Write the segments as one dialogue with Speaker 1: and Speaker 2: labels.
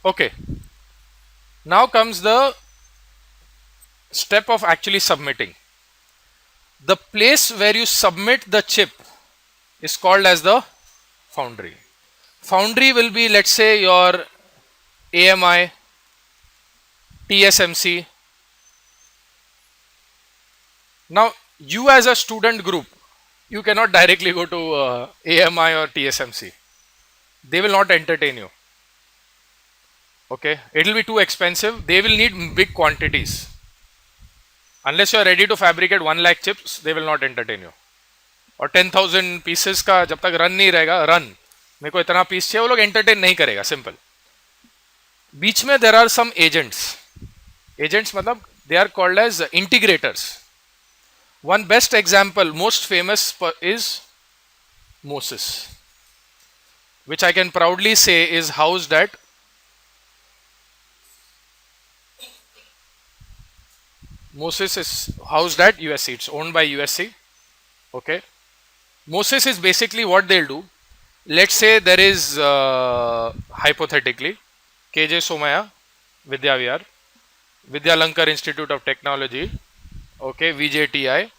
Speaker 1: Okay, now comes the step of actually submitting. The place where you submit the chip is called as the foundry. Foundry will be, let's say, your AMI, TSMC. Now, you as a student group, you cannot directly go to AMI or TSMC. They will not entertain you. Okay, it will be too expensive. They will need big quantities. Unless you are ready to fabricate 1 lakh chips, they will not entertain you. और 10,000 pieces का जब तक run नहीं रहेगा, run मेरे को इतना piece चाहिए, वो लोग एंटरटेन नहीं करेगा. सिंपल. बीच में there are some agents. Agents मतलब they are called as integrators. One best example, most famous is Moses, which I can proudly say is housed at Moses is housed at USC. It's owned by USC. Okay. Moses is basically what they'll do. Let's say there is hypothetically KJ Somaya, Vidya Vihar, Vidya Lankar Institute of Technology, okay, VJTI.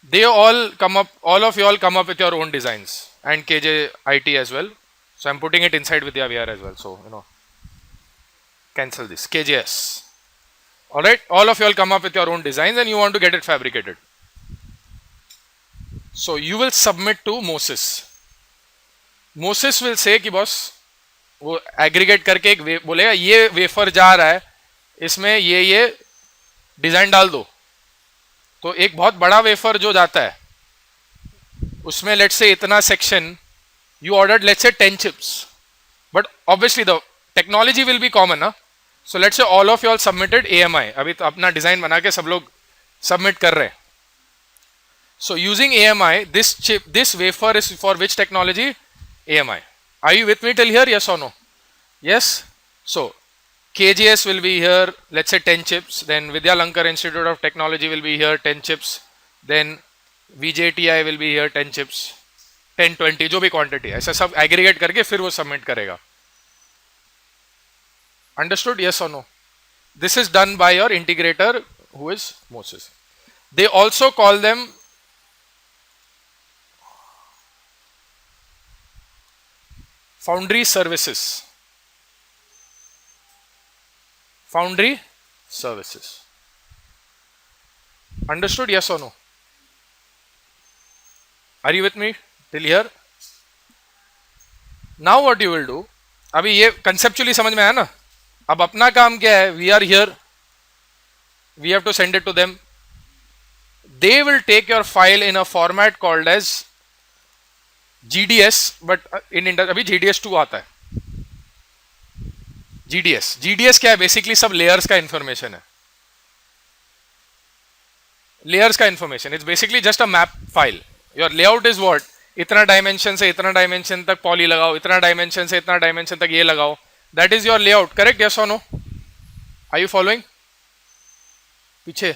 Speaker 1: They all come up, all of you all come up with your own designs, and KJ IT as well. So I'm putting it inside Vidya Vihar as well. So, cancel this. KJS. Alright, all of you all come up with your own designs and you want to get it fabricated. So you will submit to Moses. Moses will say कि boss वो aggregate करके एक बोलेगा ये wafer जा रहा है, इसमें ये डिजाइन डाल दो. तो एक बहुत बड़ा वेफर जो जाता है उसमें लेट्स से इतना section, you ordered let's say 10 chips, but obviously the technology will be common, ना. So let's say all of you all submitted AMI. अभी तो अपना डिजाइन बना के सब लोग सबमिट कर रहे हैं. So using AMI, this chip, this wafer is for which technology? AMI. Are you with me till here? Yes or no? Yes. So KGS will be here, let's say 10 chips. Then Vidya Lankar Institute of Technology will be here, 10 chips. Then VJTI will be here, 10 chips. 10, 20, जो भी quantity है, ऐसा सब aggregate करके फिर वो submit करेगा. Understood? Yes or no? This is done by your integrator, who is Moses. They also call them foundry services. Foundry services. Understood? Yes or no? Are you with me till here? Now what you will do, अभी ये conceptually समझ में आया ना. अब अपना काम क्या है? We are here. We have to send it to them. They will take your file in a format called as GDS, but in अभी GDS 2 आता है. GDS क्या है? बेसिकली सब लेयर्स का इंफॉर्मेशन है. लेयर्स का information, it's basically just a map file. Your layout is what? इतना डायमेंशन से इतना डायमेंशन तक पॉली लगाओ, इतना डायमेंशन से इतना डायमेंशन तक ये लगाओ. That is your layout. Correct? Yes और नो? Are you following? पीछे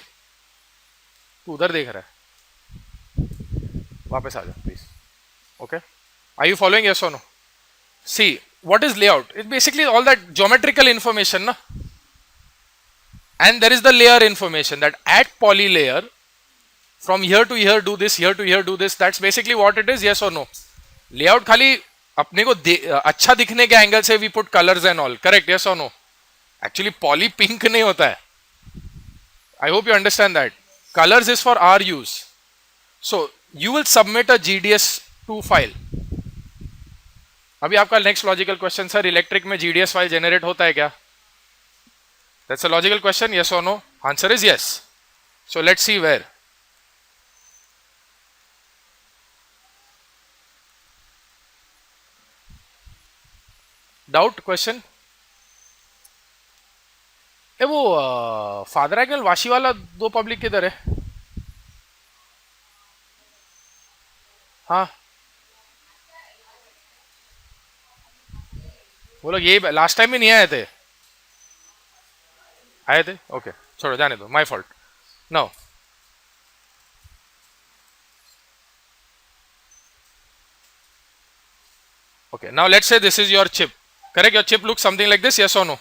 Speaker 1: तू उधर देख रहा है, वापस आ जा please. Okay, are you following? Yes और no? See, what is layout? It's basically all that geometrical information, na? And there is the layer information that at poly layer, from here to here do this, here to here do this. That's basically what it is. Yes or no? Layout खाली अपने को अच्छा दिखने के angle से we put colors and all. Correct? Yes or no? Actually poly pink नहीं होता है. I hope you understand that. Colors is for our use. So you will submit a GDS2 file. अभी आपका next logical question, sir electric में GDS file generate होता है क्या? That's a logical question. Yes और no? Answer is yes. So let's see where. Doubt? Question? ए वो फादर एंगल वाशी वाला 2 पब्लिक किधर है? हाँ, वो लोग ये लास्ट टाइम भी नहीं आए थे. आए थे? ओके, छोड़ो, जाने दो, my fault. No, okay, now let's say this is your chip. Correct? Your chip looks something like this. Yes or no?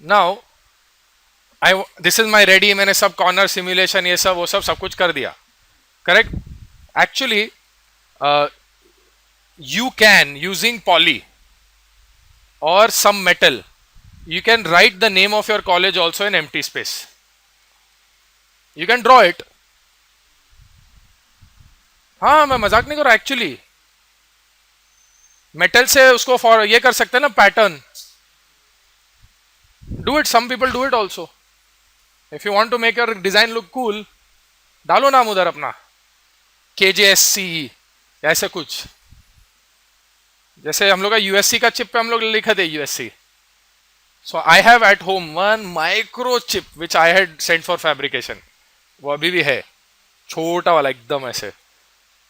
Speaker 1: Now this is my ready, मैंने सब कॉर्नर सिमुलेशन ये सब वो सब कुछ कर दिया, correct. Actually you can, using poly or some metal, you can write the name of your college also in empty space. You can draw it. हाँ, मैं मजाक नहीं कर रहा. एक्चुअली मेटल से उसको फॉर ये कर सकते हैं ना, pattern. Do it, some people do it also. If you want to make your design look cool, डालो नाम उधर अपना, KJSC ऐसे कुछ. जैसे हम लोग का USC का चिप पे हम लोग लिखे थे USC. So I have at home one micro chip which I had sent for fabrication. वो अभी भी है, छोटा वाला एकदम ऐसे.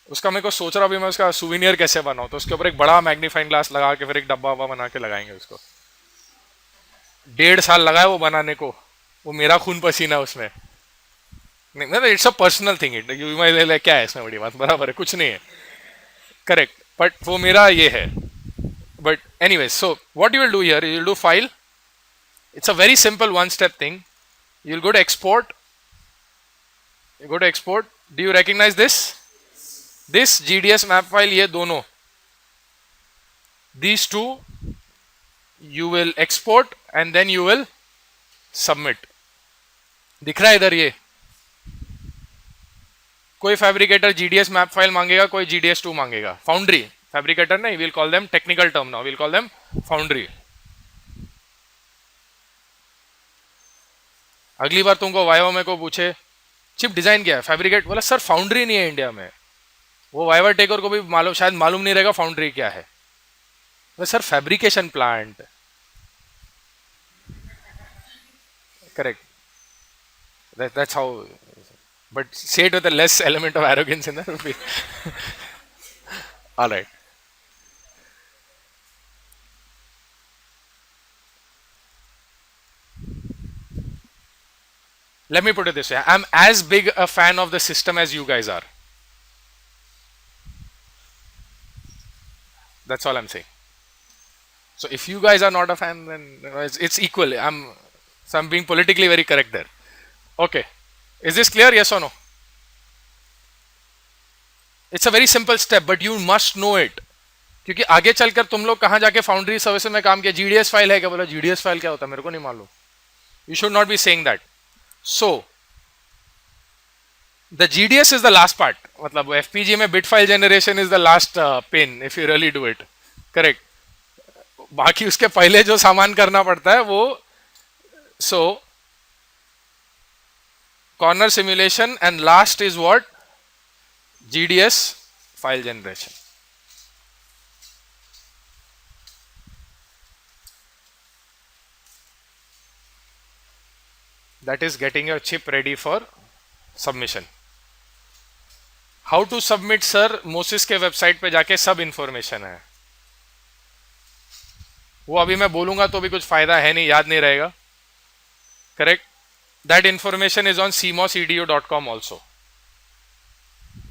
Speaker 1: उसका मेरे को सोच रहा, अभी मैं उसका सुविनियर कैसे बनाऊं. तो उसके ऊपर एक बड़ा मैग्नीफाइंग ग्लास लगा के फिर एक डब्बा वब्बा बना के लगाएंगे उसको. 1.5 साल लगा है वो बनाने को. वो मेरा खून पसीना उसमें. नहीं मतलब it's a personal thing. It you क्या है इसमें बड़ी बात, बराबर है, कुछ नहीं है, करेक्ट. बट वो मेरा ये है. But anyway, so what you will do here, you will do file. It's a very simple one step thing. You will go to export. You go to export. Do you recognize this? This GDS map file, ये दोनों, these two you will export and then you will submit. दिख रहा है इधर ये. कोई fabricator GDS map file मांगेगा, कोई GDS2 मांगेगा. फाउंड्री, फैब्रिकेटर नहीं, we'll call them technical term now, we'll call them foundry. अगली बार तुमको वाइवा में को पूछे चिप डिजाइन क्या है, फैब्रिकेट, बोला सर फाउंड्री नहीं है इंडिया में. वो वाइवा टेकर को भी मालूम, शायद मालूम नहीं रहेगा फाउंड्री क्या है. Sir fabrication plant, correct. That's how, but say it with a less element of arrogance in that. All right. Let me put it this way. I'm as big a fan of the system as you guys are. That's all I'm saying. So if you guys are not a fan, then it's equal. So I'm being politically very correct there. Okay. Is this clear? Yes or no? It's a very simple step, but you must know it. क्योंकि आगे चलकर तुम लोग कहाँ जाके foundry service में काम किया, GDS फाइल है क्या, बोला GDS फाइल क्या होता है मेरे को नहीं मालूम. You should not be saying that. So the GDS is the last part. मतलब FPGA में bit file generation is the last pain if you really do it. Correct. बाकी उसके पहले जो सामान करना पड़ता है वो, so corner simulation and last is what? GDS file generation. That is getting your chip ready for submission. How to submit, sir? मोसिस के वेबसाइट पे जाके सब इंफॉर्मेशन है. वो अभी मैं बोलूंगा तो भी कुछ फायदा है नहीं, याद नहीं रहेगा, correct. That information is on cmosedu.com also.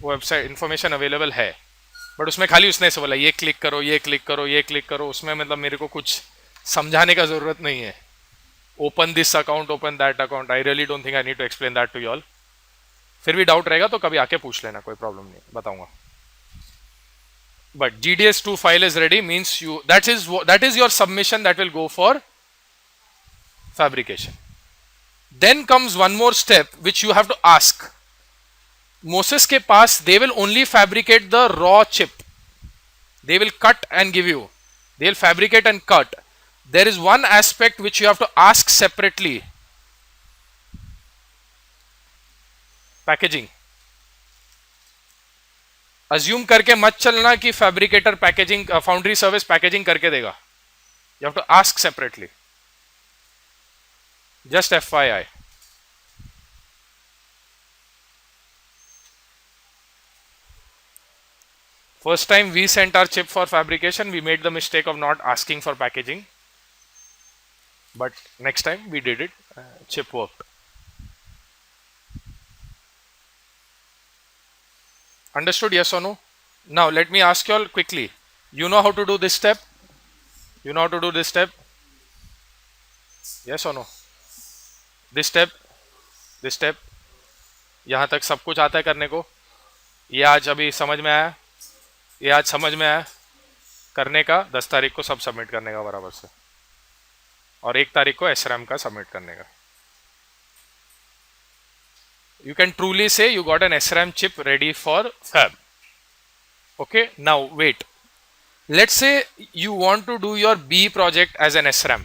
Speaker 1: वो वेबसाइट इंफॉर्मेशन अवेलेबल है, बट उसमें खाली उसने से बोला ये क्लिक करो, ये क्लिक करो, ये क्लिक करो. उसमें मतलब मेरे को कुछ समझाने का जरूरत नहीं है. Open this account, open that account. I really don't think I need to explain that to you all. फिर भी डाउट रहेगा तो कभी आके पूछ लेना, कोई प्रॉब्लम नहीं, बताऊंगा. But GDS2 file is ready means that is your submission that will go for fabrication. Then comes one more step which you have to ask. MOSIS के पास they will only fabricate the raw chip. They will cut and give you. They will fabricate and cut. There is one aspect which you have to ask separately. Packaging. Assume करके मत चलना कि fabricator packaging, foundry service packaging करके देगा. You have to ask separately. Just FYI. First time we sent our chip for fabrication, we made the mistake of not asking for packaging. But next time we did it, chip worked. Understood, yes or no? Now let me ask you all quickly. You know how to do this step? You know how to do this step? Yes और no? This step, this step, यहाँ तक सब कुछ आता है करने को? ये आज अभी समझ में आया? ये आज समझ में आया करने का? 10 तारीख को सब सबमिट करने का बराबर से, और 1 तारीख को SRAM का सबमिट करने का. You can truly say you got an SRAM chip ready for fab. Okay, now wait. Let's say you want to do your B project as an SRAM.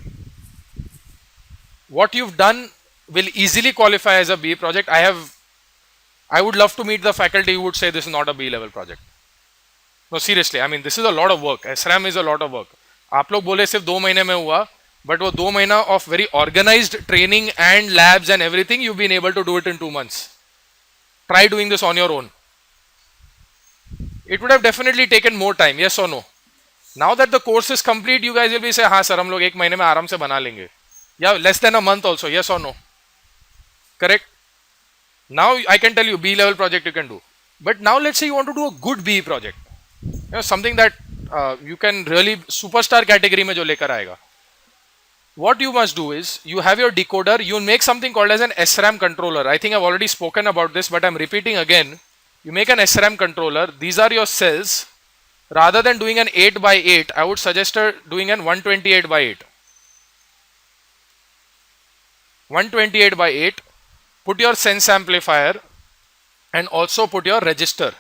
Speaker 1: What you've done will easily qualify as a B project. I would love to meet the faculty who would say this is not a B level project. No, seriously, I mean this is a lot of work. SRAM is a lot of work. आप लोग बोले सिर्फ 2 महीने में हुआ, but वो 2 महीना of very organized training and labs and everything, you've been able to do it in 2 months. Try doing this on your own. It would have definitely taken more time, yes or no? Now that the course is complete, you guys will be say, हाँ sir हम लोग 1 महीने में आराम से बना लेंगे, या less than a month also, yes or no? Correct? Now I can tell you B level project you can do, but now let's say you want to do a good B project, you know, something that you can really superstar category में जो लेकर आएगा. What you must do is you have your decoder, you make something called as an SRAM controller. I think I've already spoken about this, but I'm repeating again. You make an SRAM controller. These are your cells. Rather than doing an 8 by 8, I would suggest doing an 128 by 8. 128 by 8. Put your sense amplifier and also put your register.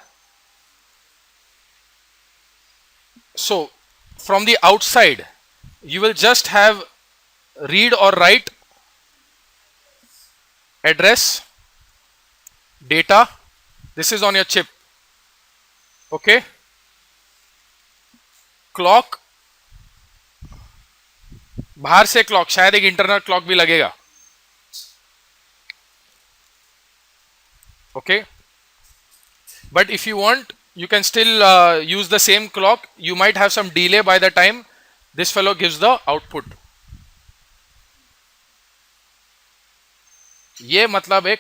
Speaker 1: So from the outside, you will just have read or write, address, data. This is on your chip. Okay. Clock, बाहर से clock, शायद एक internal clock भी लगेगा. Okay. But if you want, you can still use the same clock. You might have some delay by the time this fellow gives the output. ये मतलब एक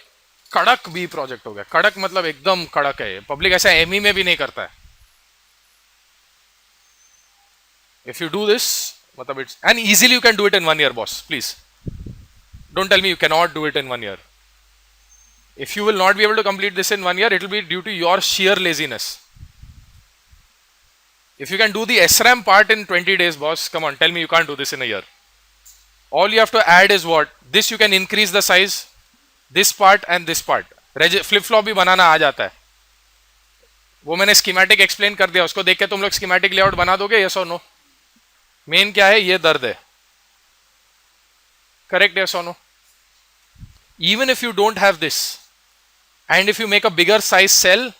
Speaker 1: कड़क बी प्रोजेक्ट हो गया. कड़क मतलब एकदम कड़क है. पब्लिक ऐसा एमई में भी नहीं करता है. If you do this, मतलब it's, and easily you can do it in 1 year, boss. Please don't tell me you cannot do it in 1 year. If you will not be able to complete this in 1 year, it will be due to your sheer laziness. If you can do the SRAM part in 20 days, boss, come on, tell me you can't do this in a year. All you have to add is what? This you can increase the size, this part and this part. Flip flop भी बनाना आ जाता है. वो मैंने schematic explain कर दिया. उसको देख के तुम लोग स्कीमेटिक लेआउट बना दोगे, यस और नो? मेन क्या है? ये दर्द है. करेक्ट, यस और no? Even if you don't have this, and if you make a bigger size cell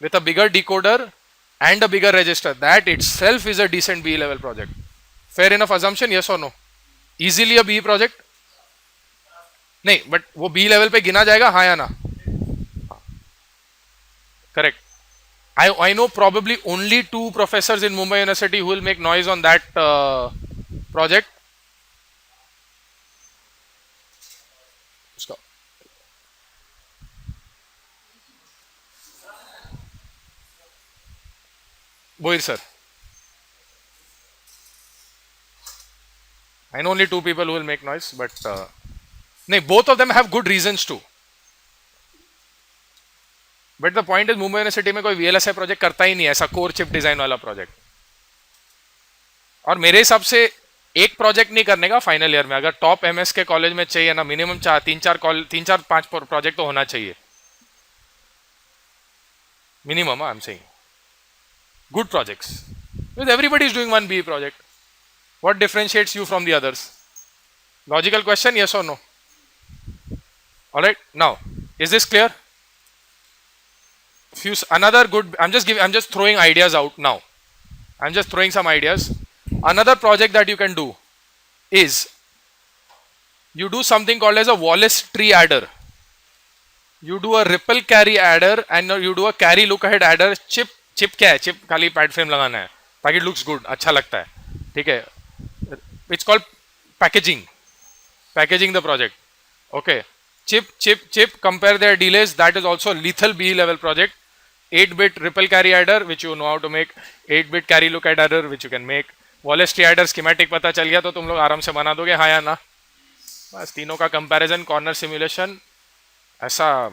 Speaker 1: with a bigger decoder and a bigger register, that itself is a decent B level project. Fair enough assumption, yes or no? Easily a B project? नहीं, but वो B level पे गिना जाएगा, हाँ या ना? Correct. I know probably only 2 professors in Mumbai University who will make noise on that project. Boir sir. I know only 2 people who will make noise, but both of them have good reasons to. But the point is, Mumbai University में कोई VLSI project करता ही नहीं है ऐसा core chip design वाला project. और मेरे हिसाब से एक प्रोजेक्ट नहीं करने का फाइनल ईयर में. अगर टॉप MS के कॉलेज में चाहिए ना, मिनिमम 3-4-5 प्रोजेक्ट तो होना चाहिए minimum. I am saying good projects, because everybody is doing one B project. What differentiates you from the others? Logical question, yes or no? All right, now is this clear? Another good, I'm just throwing ideas out now. I'm just throwing some ideas. Another project that you can do is you do something called as a Wallace tree adder. You do a ripple carry adder and you do a carry look ahead adder. Chip क्या है? Chip खाली pad frame लगाना है ताकि looks good, अच्छा लगता है. ठीक है. It's called packaging the project. Okay. Chip compare there delays. That is also lethal B level project. 8-bit ripple carry adder which you know how to make. 8-bit carry look ahead adder which you can make. Wallace tree adder schematic पता चल गया तो तुम लोग आराम से बना दोगे, हाँ या ना? बस तीनों का कंपैरिजन, कॉर्नर सिमुलेशन, ऐसा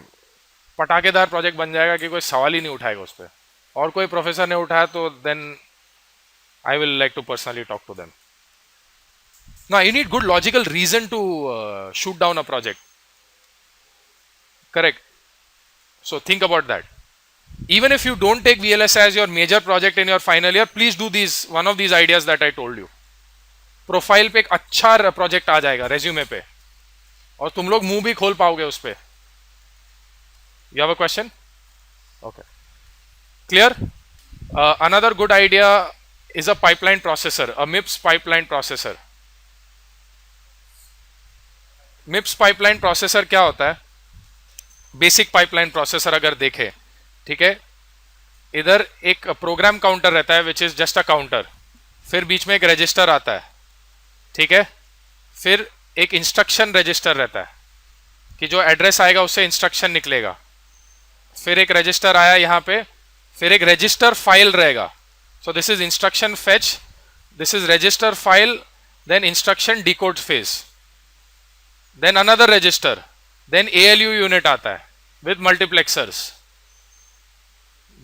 Speaker 1: पटाखेदार प्रोजेक्ट बन जाएगा कि कोई सवाल ही नहीं उठाएगा उस पर। और कोई प्रोफेसर ने उठाया तो then I will like to personally talk to them. Now you need good logical reason to shoot down a project. Correct. So think about that. Even if you don't take VLSI as your major project in your final year, please do one of these ideas that I told you. Profile पे एक अच्छा project आ जाएगा resume पे, और तुम लोग मुंह भी खोल पाओगे उस पे। You have a question? Okay. Clear? Another good idea is a pipeline processor, a MIPS pipeline processor. MIPS pipeline processor क्या होता है? बेसिक पाइपलाइन प्रोसेसर अगर देखें, ठीक है, इधर एक प्रोग्राम काउंटर रहता है which is just a counter, फिर बीच में एक रजिस्टर आता है, ठीक है, फिर एक इंस्ट्रक्शन रजिस्टर रहता है कि जो एड्रेस आएगा उससे इंस्ट्रक्शन निकलेगा, फिर एक रजिस्टर आया यहाँ पे, फिर एक रजिस्टर फाइल रहेगा। So this is instruction fetch, this is register file, then instruction decode phase, then another register, then ALU unit आता है with multiplexers,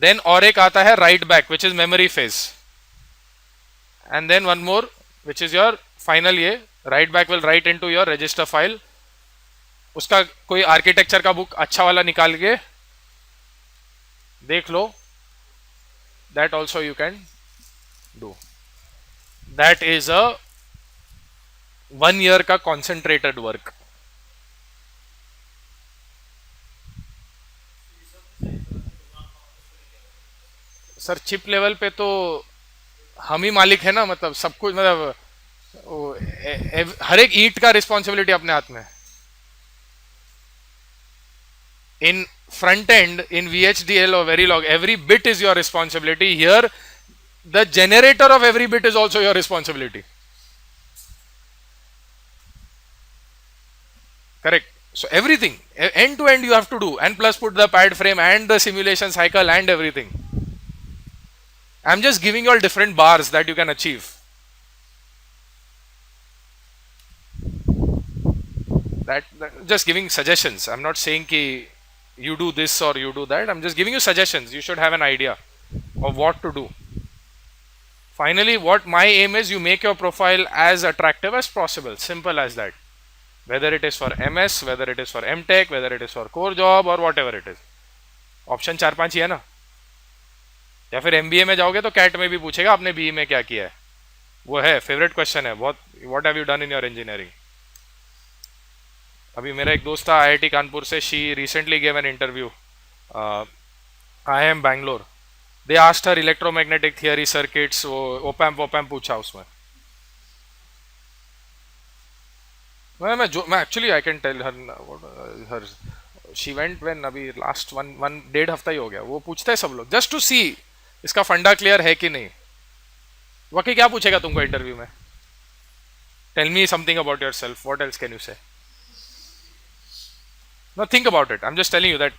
Speaker 1: then और एक आता है write back which is memory phase, and then one more which is your final ये write back will write into your register file। उसका कोई architecture का बुक अच्छा वाला निकाल के देख लो, that also you can do। that is a 1 year का concentrated work। Sir chip level पे तो हम ही मालिक है ना, मतलब सब कुछ, मतलब हर एक ईंट का रिस्पॉन्सिबिलिटी अपने हाथ में। In front end, in VHDL or Verilog, every bit is your responsibility. Here the generator of every bit is also your responsibility. Correct. So everything end to end you have to do, and plus put the pad frame and the simulation cycle and everything. I'm just giving you all different bars that you can achieve. That just giving suggestions. I'm not saying ki you do this or you do that. I'm just giving you suggestions. You should have an idea of what to do. Finally, what my aim is, you make your profile as attractive as possible. Simple as that. Whether it is for MS, whether it is for MTech, whether it is for core job or whatever it is. Option 4-5 ही है ना। या फिर MBA में जाओगे तो cat में भी पूछेगा आपने BE में क्या किया है, वो है फेवरेट क्वेश्चन है बहुत। What have you done in your engineering. अभी मेरा एक दोस्त था IIT कानपुर से, she recently gave an interview IIM Bangalore. They asked her electromagnetic theory circuits, वो ओपैम्प पूछा उसमें। मैं actually I can tell her she went when अभी लास्ट 1.5 हफ्ता ही हो गया। वो पूछते हैं सब लोग जस्ट टू सी इसका फंडा क्लियर है कि नहीं। वाकई क्या पूछेगा तुमको इंटरव्यू में? Tell me something about yourself, what else can you say? No, think about it. I am just telling you that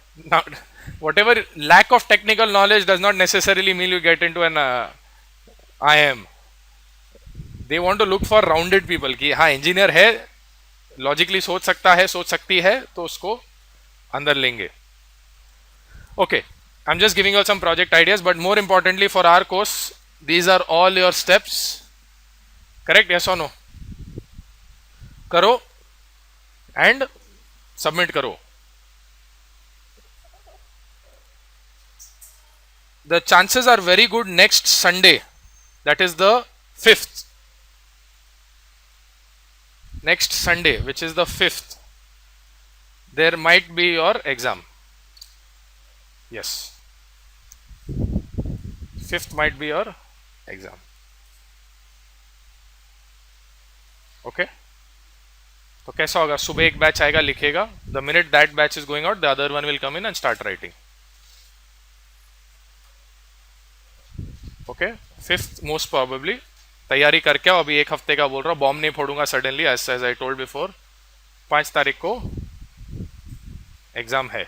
Speaker 1: whatever lack of technical knowledge does not necessarily mean you get into an IIM. They want to look for rounded people कि हाँ engineer है, logically सोच सकता है, सोच सकती है, तो उसको अंदर लेंगे। Okay, I'm just giving you some project ideas, but more importantly for our course, these are all your steps. Correct? Yes or no? करो and submit करो। The chances are very good next Sunday, that is the 5th. Next Sunday, which is the 5th, there might be your exam. Yes, 5th might be your exam. Okay, तो कैसा होगा? सुबह एक batch आएगा, लिखेगा, the minute that batch is going out, the other one will come in and start writing. Okay, 5th most probably तैयारी करके आओ। अभी 1 हफ्ते का बोल रहा हूँ, बॉम्ब नहीं फोड़ूंगा suddenly, as I told before. 5 तारीख को एग्जाम है,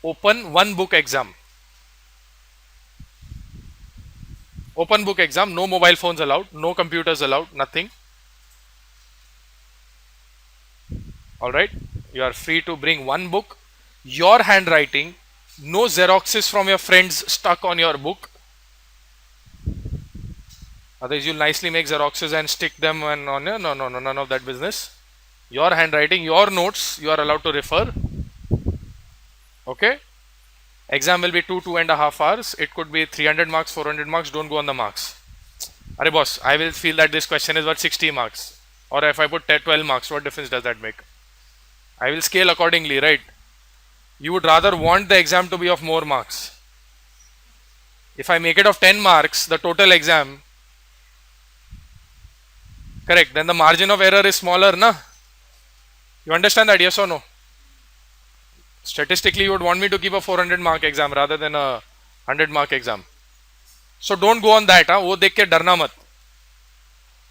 Speaker 1: open 1 book exam, open book exam, no mobile phones allowed, no computers allowed, nothing. All right, you are free to bring one book, your handwriting, no xeroxes from your friends stuck on your book. Otherwise, you'll nicely make xeroxes and stick them and on your, no, no, no, none of that business. Your handwriting, your notes, you are allowed to refer. Okay. Exam will be 2.5 hours. It could be 300 marks, 400 marks. Don't go on the marks. Arey boss, I will feel that this question is worth 60 marks. Or if I put 12 marks, what difference does that make? I will scale accordingly, right? You would rather want the exam to be of more marks. If I make it of 10 marks, the total exam, correct, then the margin of error is smaller, na? You understand that, yes or no? Statistically, you would want me to keep a 400 mark exam rather than a 100 mark exam. So don't go on that, हाँ वो देख के डरना मत.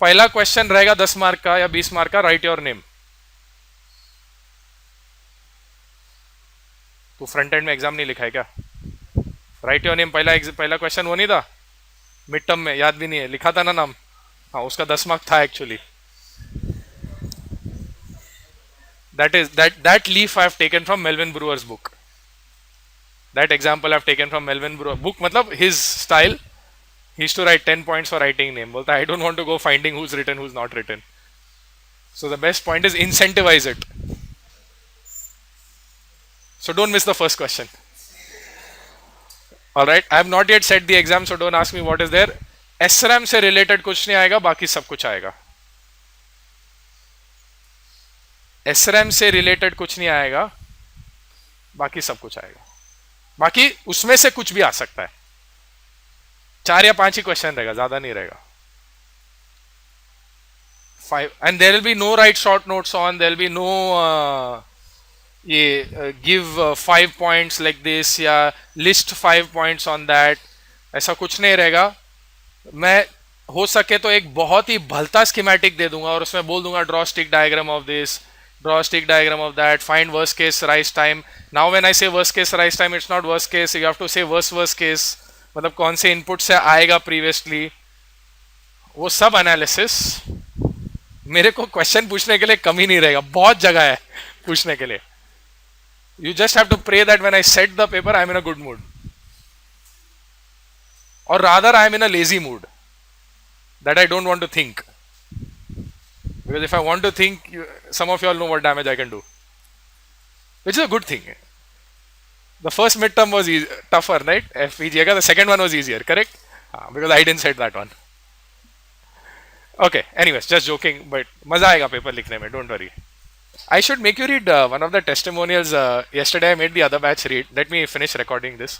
Speaker 1: पहला question रहेगा 10 mark का या 20 मार्क का. Right your name. तू फ्रंट एंड में एग्जाम नहीं लिखा है क्या? Right your name. पहला क्वेश्चन वो नहीं था मिड टर्म में? याद भी नहीं है, लिखा था ना नाम. हाँ, उसका 10 मार्क था actually. That leaf I have taken from Melvin Brewer's book. That example I have taken from Melvin Brewer book. मतलब his style. He used to write 10 points for writing name. बोलता I don't want to go finding who's written, who's not written. So the best point is incentivize it. So don't miss the first question. Alright, I have not yet set the exam, so don't ask me what is there. SRAM से related कुछ नहीं आएगा, बाकी सब कुछ आएगा. SRAM से related कुछ नहीं आएगा, बाकी सब कुछ आएगा. बाकी उसमें से कुछ भी आ सकता है. 4 या 5 ही क्वेश्चन रहेगा, ज्यादा नहीं रहेगा. 5 and there will be no write short notes on. There will be no give 5 points like this या list 5 points on that. ऐसा कुछ नहीं रहेगा. मैं हो सके तो एक बहुत ही भलता स्कीमेटिक दे दूंगा और उसमें बोल दूंगा draw stick diagram of this, draw a stick diagram of that, find worst case rise time. Now when I say worst case rise time, it's not worst case, you have to say worst case. मतलब कौन से input से आएगा previously, वो सब analysis. मेरे को question पूछने के लिए कमी नहीं रहेगा, बहुत जगह है पूछने के लिए. You just have to pray that when I set the paper, I am in a good mood. Or rather, I am in a lazy mood. That I don't want to think. Because if I want to think, some of you all know what damage I can do. Which is a good thing. The first midterm was tougher, right? FPGA, the second one was easier, correct? Because I didn't set that one. Okay, anyways, just joking, but मजा आएगा paper लिखने में, don't worry. I should make you read one of the testimonials. Yesterday I made the other batch read. Let me finish recording this.